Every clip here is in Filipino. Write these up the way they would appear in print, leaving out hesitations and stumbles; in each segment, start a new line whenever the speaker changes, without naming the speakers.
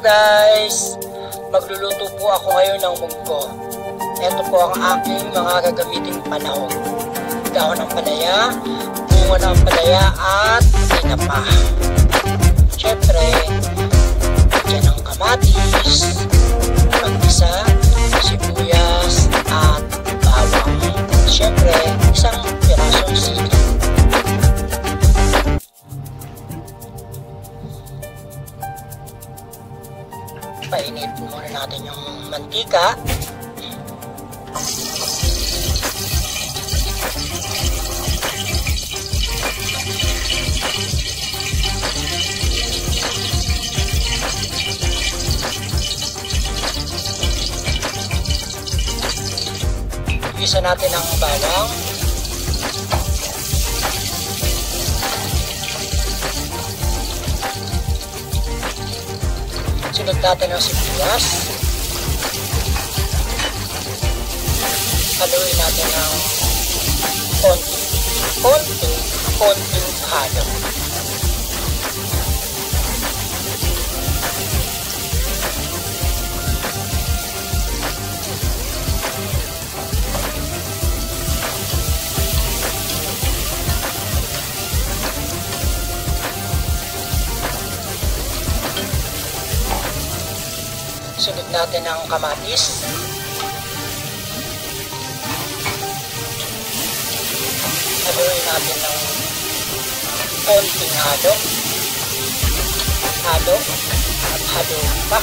guys! Magluluto po ako ngayon ng munggo. Ito po ang aking mga gagamiting panahon. Dahon ng palaya, bunga ng palaya at tinapa. Siyempre, dyan ang kamatis, pagkisa, sibuyas at bawang. Siyempre, isang pirasong sili. Painit muna natin yung mantika. Isa natin ang bawang. Sunod natin ang sibuyas. Haluin natin ng konting halo. Sunod natin ang kamatis. Haluin natin ng konting halo. Halo at halo pa.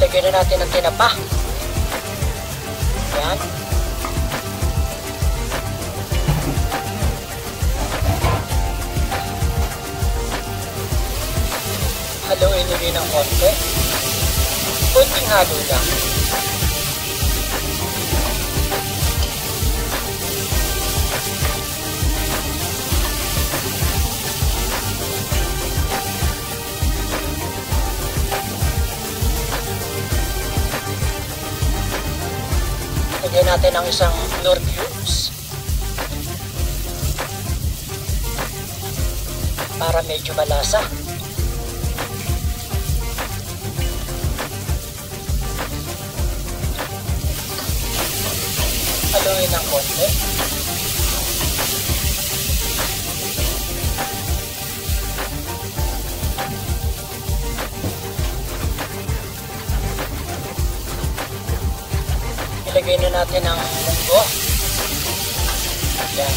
Lagyan na natin ang tinapa. Yan. Haluin nyo rin ng konti. Konting halo lang. Lagyan natin ang isang Knorr cubes para medyo malasa. Haluin ng konti. Ilagay na natin ang munggo. Yan.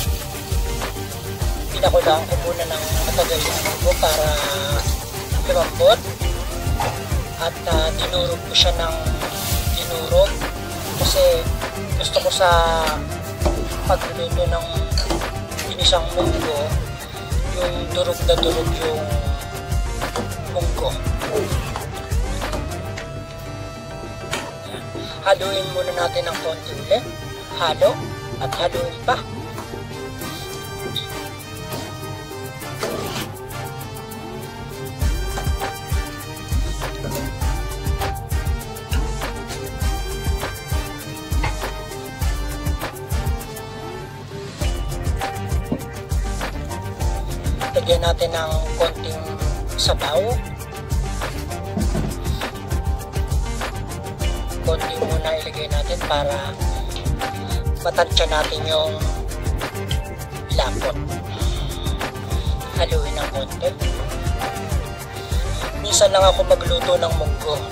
Pinakulaan ko muna ng matagal yung munggo para lumambot. At dinurog ko siya ng dinurog. Kasi gusto ko sa pagluluto ng ginisang munggo, yung durog na durog yung munggo. Haluin muna natin ng konti ulit. Halo at haluin pa. Lagyan natin ng konting sabaw. Konti muna ilagay natin para matansya natin yung lapot. Haluin ng konti. Minsan lang ako magluto ng munggo.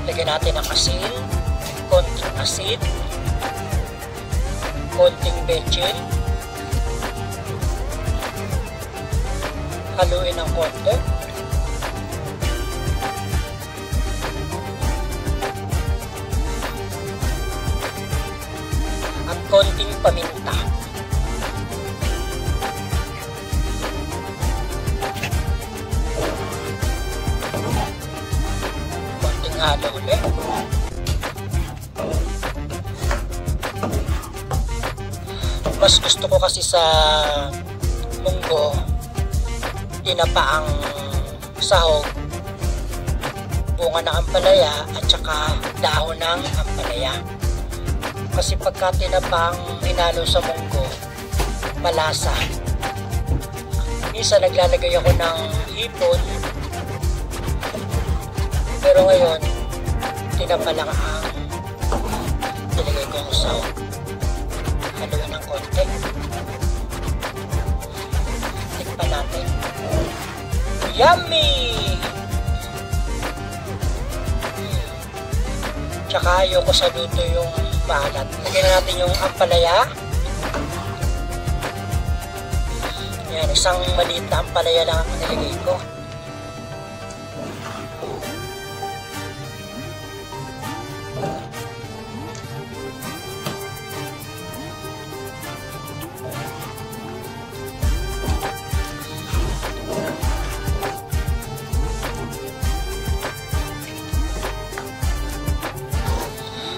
Lagyan natin ng asin, konting asin, konting bechin. Haluin ng konti. Konting paminta. Mas gusto ko kasi sa munggo, tinapa ang sahog, bunga ng ampalaya at saka dahon ng ampalaya. Kasi pagka tinapa ang hinalo sa munggo, malasa. Minsan naglalagay ako ng hipon, pero ngayon tinapa lang ang nilagay ko yung sahog. Haluin ng konti. Tikpan natin. Yummy! Tsaka ayoko sa luto yung maalat. Lagyan na natin yung ampalaya. Yan, isang maliit na ampalaya lang ang nilagay ko.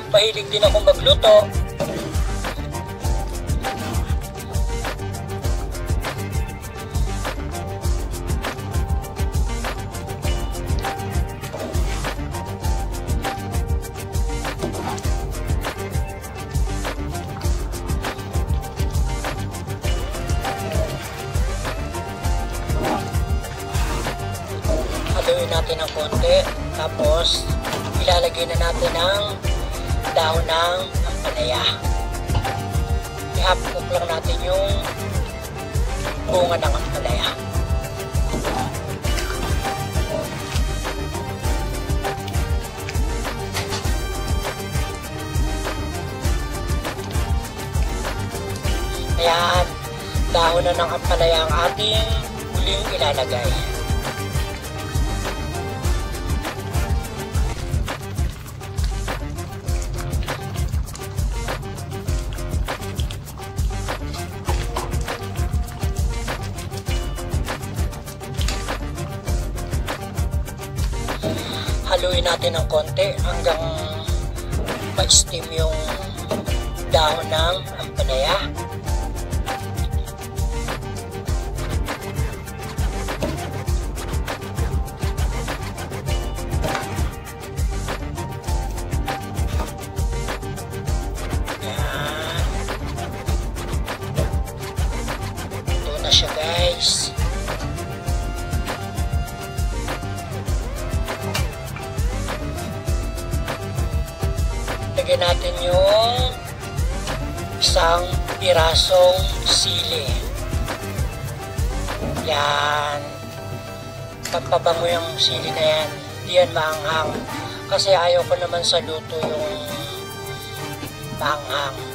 Mahilig din ako magluto. Haluin natin ng konti, tapos ilalagay na natin ang dahon ng ampalaya. I-half-cook lang natin yung bunga ng ampalaya. Ayan, dahon na ng ampalaya ang ating huling ilalagay. Haluin natin ng konti hanggang ma-steam yung dahon ng ampalaya. Yan. Ito na siya, guys. Lagyan natin yung isang pirasong sili. Yan. Pagpabango yung sili na yan, hindi yan maanghang. Kasi ayaw ko naman sa luto yung maanghang.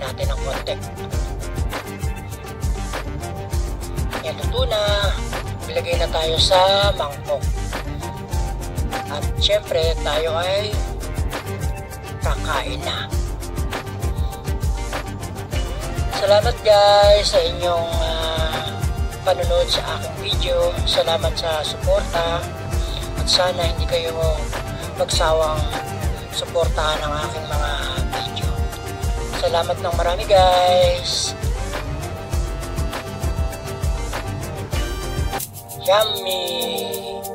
Natin ng konti. Yan, luto na. Ilagay na tayo sa mangkok. At syempre, tayo ay kakain na. Salamat guys sa inyong panonood sa aking video. Salamat sa suporta. At sana hindi kayo magsawang suportahan ang aking mga video. Salamat ng marami guys. Yummy!